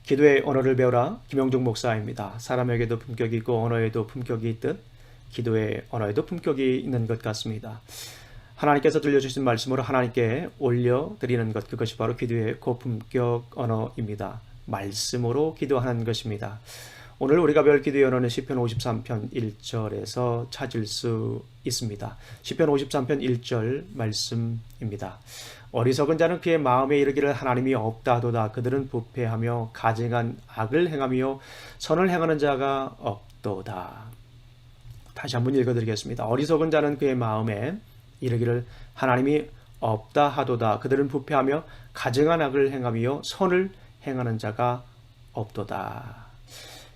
기도의 언어를 배우라. 김영중 목사입니다. 사람에게도 품격이 있고 언어에도 품격이 있듯 기도의 언어에도 품격이 있는 것 같습니다. 하나님께서 들려주신 말씀으로 하나님께 올려드리는 것, 그것이 바로 기도의 고품격 언어입니다. 말씀으로 기도하는 것입니다. 오늘 우리가 배울 기도의 언어는 시편 53편 1절에서 찾을 수 있습니다. 시편 53편 1절 말씀입니다. 어리석은 자는 그의 마음에 이르기를 하나님이 없다 하도다. 그들은 부패하며 가증한 악을 행하며 선을 행하는 자가 없도다. 다시 한번 읽어드리겠습니다. 어리석은 자는 그의 마음에 이르기를 하나님이 없다 하도다. 그들은 부패하며 가증한 악을 행하며 선을 행하는 자가 없도다.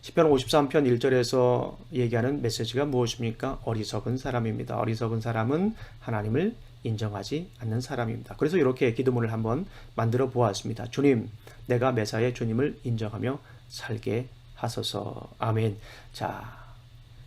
시편 53편 1절에서 얘기하는 메시지가 무엇입니까? 어리석은 사람입니다. 어리석은 사람은 하나님을 인정하지 않는 사람입니다. 그래서 이렇게 기도문을 한번 만들어 보았습니다. 주님, 내가 매사에 주님을 인정하며 살게 하소서. 아멘. 자,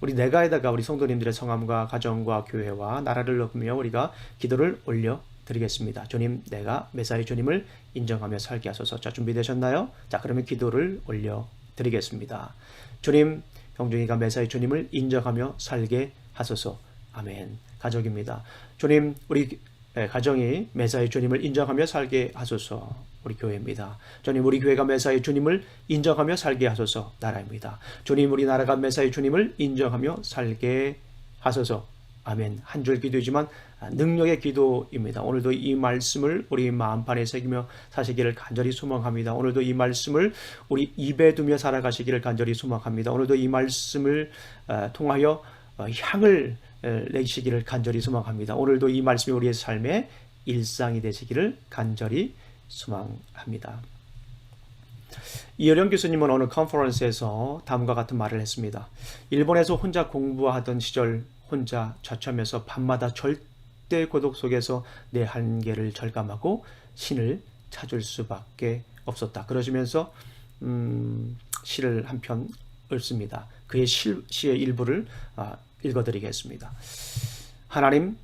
우리 내가에다가 우리 성도님들의 성함과 가정과 교회와 나라를 높이며 우리가 기도를 올려 드리겠습니다. 주님, 내가 매사에 주님을 인정하며 살게 하소서. 자, 준비되셨나요? 자, 그러면 기도를 올려 드리겠습니다. 주님, 병중이가 매사에 주님을 인정하며 살게 하소서. 아멘. 가족입니다. 주님, 우리 가정이 매사에 주님을 인정하며 살게 하소서. 우리 교회입니다. 주님, 우리 교회가 매사에 주님을 인정하며 살게 하소서. 나라입니다. 주님, 우리 나라가 매사에 주님을 인정하며 살게 하소서. 아멘. 한 줄 기도이지만 능력의 기도입니다. 오늘도 이 말씀을 우리 마음판에 새기며 사시기를 간절히 소망합니다. 오늘도 이 말씀을 우리 입에 두며 살아가시기를 간절히 소망합니다. 오늘도 이 말씀을 통하여 향을 내시기를 간절히 소망합니다. 오늘도 이 말씀이 우리의 삶의 일상이 되시기를 간절히 소망합니다. 이어령 교수님은 어느 컨퍼런스에서 다음과 같은 말을 했습니다. 일본에서 혼자 공부하던 시절 혼자 좌참해서 밤마다 절대 고독 속에서 내 한계를 절감하고 신을 찾을 수밖에 없었다. 그러시면서 시를 한 편 읽습니다. 그의 시의 일부를 읽어드리겠습니다. 하나님,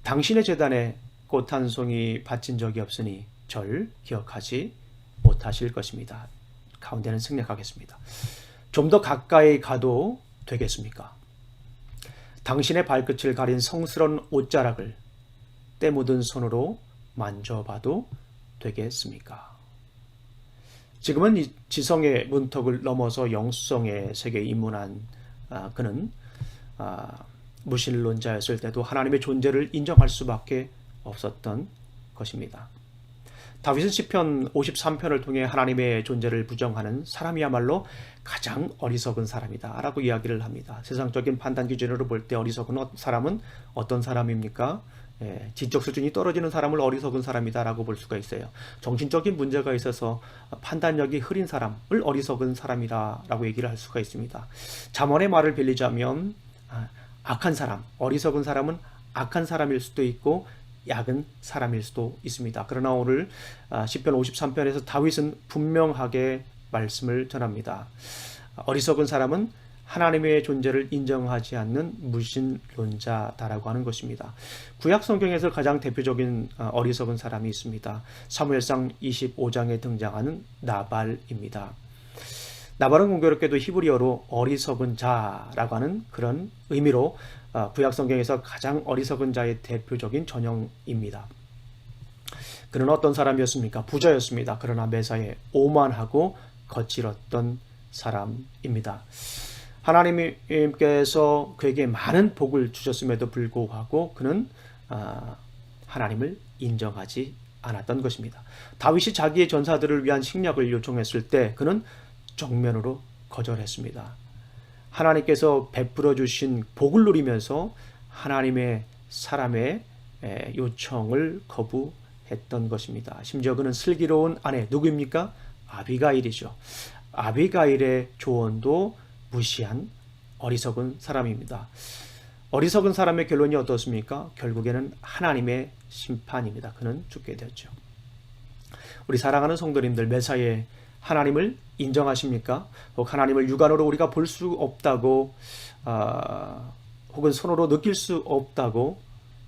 당신의 제단에 꽃 한 송이 바친 적이 없으니 절 기억하지 못하실 것입니다. 가운데는 생략하겠습니다. 좀 더 가까이 가도 되겠습니까? 당신의 발끝을 가린 성스러운 옷자락을 때 묻은 손으로 만져봐도 되겠습니까? 지금은 이 지성의 문턱을 넘어서 영성의 세계에 입문한 그는 무신론자였을 때도 하나님의 존재를 인정할 수밖에 없었던 것입니다. 다윗은 시편 53편을 통해 하나님의 존재를 부정하는 사람이야말로 가장 어리석은 사람이다 라고 이야기를 합니다. 세상적인 판단 기준으로 볼 때 어리석은 사람은 어떤 사람입니까? 지적 수준이 떨어지는 사람을 어리석은 사람이다 라고 볼 수가 있어요. 정신적인 문제가 있어서 판단력이 흐린 사람을 어리석은 사람이다 라고 얘기를 할 수가 있습니다. 잠언의 말을 빌리자면 악한 사람, 어리석은 사람은 악한 사람일 수도 있고 약은 사람일 수도 있습니다. 그러나 오늘 시편 53편에서 다윗은 분명하게 말씀을 전합니다. 어리석은 사람은 하나님의 존재를 인정하지 않는 무신론자다라고 하는 것입니다. 구약 성경에서 가장 대표적인 어리석은 사람이 있습니다. 사무엘상 25장에 등장하는 나발입니다. 나발은 공교롭게도 히브리어로 어리석은 자라고 하는 그런 의미로 구약 성경에서 가장 어리석은 자의 대표적인 전형입니다. 그는 어떤 사람이었습니까? 부자였습니다. 그러나 매사에 오만하고 거칠었던 사람입니다. 하나님께서 그에게 많은 복을 주셨음에도 불구하고 그는 하나님을 인정하지 않았던 것입니다. 다윗이 자기의 전사들을 위한 식량을 요청했을 때 그는 정면으로 거절했습니다. 하나님께서 베풀어 주신 복을 누리면서 하나님의 사람의 요청을 거부했던 것입니다. 심지어 그는 슬기로운 아내 누구입니까? 아비가일이죠. 아비가일의 조언도 무시한 어리석은 사람입니다. 어리석은 사람의 결론이 어떻습니까? 결국에는 하나님의 심판입니다. 그는 죽게 되었죠. 우리 사랑하는 성도님들, 매사에 하나님을 인정하십니까? 혹 하나님을 육안으로 우리가 볼 수 없다고 혹은 손으로 느낄 수 없다고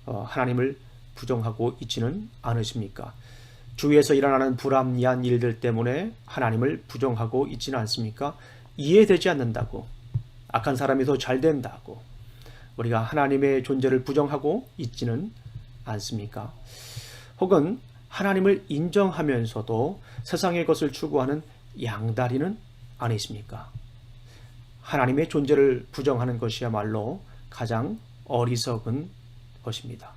하나님을 부정하고 있지는 않으십니까? 주위에서 일어나는 불합리한 일들 때문에 하나님을 부정하고 있지는 않습니까? 이해되지 않는다고, 악한 사람이 더 잘 된다고 우리가 하나님의 존재를 부정하고 있지는 않습니까? 혹은 하나님을 인정하면서도 세상의 것을 추구하는 양다리는 아니십니까? 하나님의 존재를 부정하는 것이야말로 가장 어리석은 것입니다.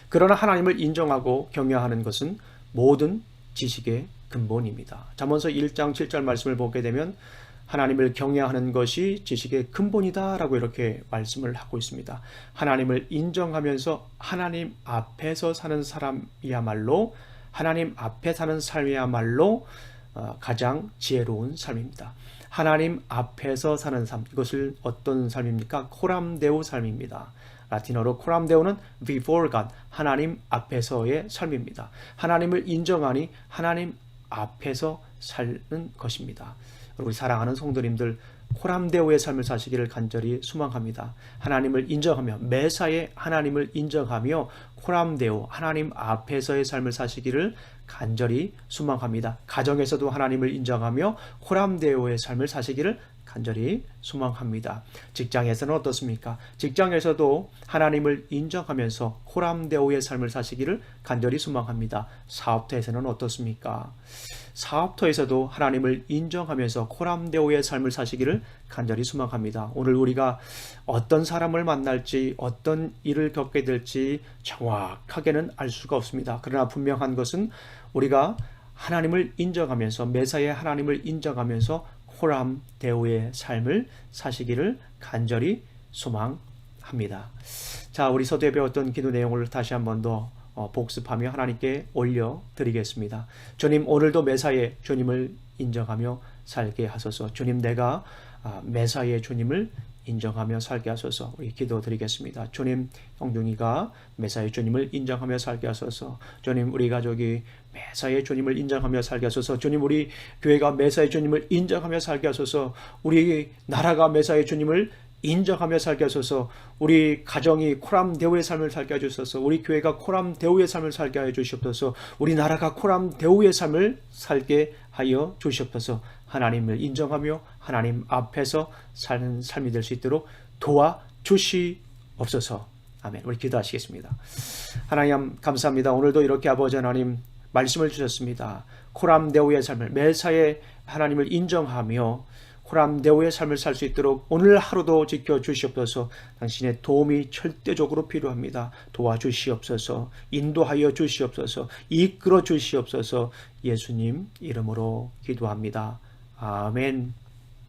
그러나 하나님을 인정하고 경외하는 것은 모든 지식의 근본입니다. 잠언서 1장 7절 말씀을 보게 되면 하나님을 경외하는 것이 지식의 근본이다라고 이렇게 말씀을 하고 있습니다. 하나님을 인정하면서 하나님 앞에서 사는 사람이야말로, 하나님 앞에 사는 삶이야말로 가장 지혜로운 삶입니다. 하나님 앞에서 사는 삶, 이것을 어떤 삶입니까? 코람데오 삶입니다. 라틴어로 코람데오는 before God, 하나님 앞에서의 삶입니다. 하나님을 인정하니 하나님 앞에서 사는 것입니다. 우리 사랑하는 성도님들, 코람데오의 삶을 사시기를 간절히 소망합니다. 하나님을 인정하며, 매사에 하나님을 인정하며 코람데오, 하나님 앞에서의 삶을 사시기를 간절히 소망합니다. 가정에서도 하나님을 인정하며 코람데오의 삶을 사시기를 간절히 소망합니다. 직장에서는 어떻습니까? 직장에서도 하나님을 인정하면서 코람데오의 삶을 사시기를 간절히 소망합니다. 사업터에서는 어떻습니까? 사업터에서도 하나님을 인정하면서 코람데오의 삶을 사시기를 간절히 소망합니다. 오늘 우리가 어떤 사람을 만날지, 어떤 일을 겪게 될지 정확하게는 알 수가 없습니다. 그러나 분명한 것은 우리가 하나님을 인정하면서, 매사에 하나님을 인정하면서 코람데오의 삶을 사시기를 간절히 소망합니다. 자, 우리 서두에 배웠던 기도 내용을 다시 한 번 더 복습하며 하나님께 올려드리겠습니다. 주님, 오늘도 매사에 주님을 인정하며 살게 하소서. 주님, 내가 매사에 주님을 인정하며 살게 하소서. 우리 기도드리겠습니다. 주님, 형중이가 매사에 주님을 인정하며 살게 하소서. 주님, 우리 가족이 매사에 주님을 인정하며 살게 하소서. 주님, 우리 교회가 매사에 주님을 인정하며 살게 하소서. 우리 나라가 매사에 주님을 인정하며 살게 하소서. 우리 가정이 코람데오의 삶을 살게 해주소서. 우리 교회가 코람데오의 삶을 살게 하여 주시옵소서. 우리 나라가 코람데오의 삶을 살게 하여 주시옵소서. 하나님을 인정하며 하나님 앞에서 사는 삶이 될 수 있도록 도와주시옵소서. 아멘. 우리 기도하시겠습니다. 하나님 감사합니다. 오늘도 이렇게 아버지 하나님 말씀을 주셨습니다. 코람데오의 삶을, 매사에 하나님을 인정하며 코람데오의 삶을 살 수 있도록 오늘 하루도 지켜주시옵소서. 당신의 도움이 절대적으로 필요합니다. 도와주시옵소서. 인도하여 주시옵소서. 이끌어 주시옵소서. 예수님 이름으로 기도합니다. 아멘.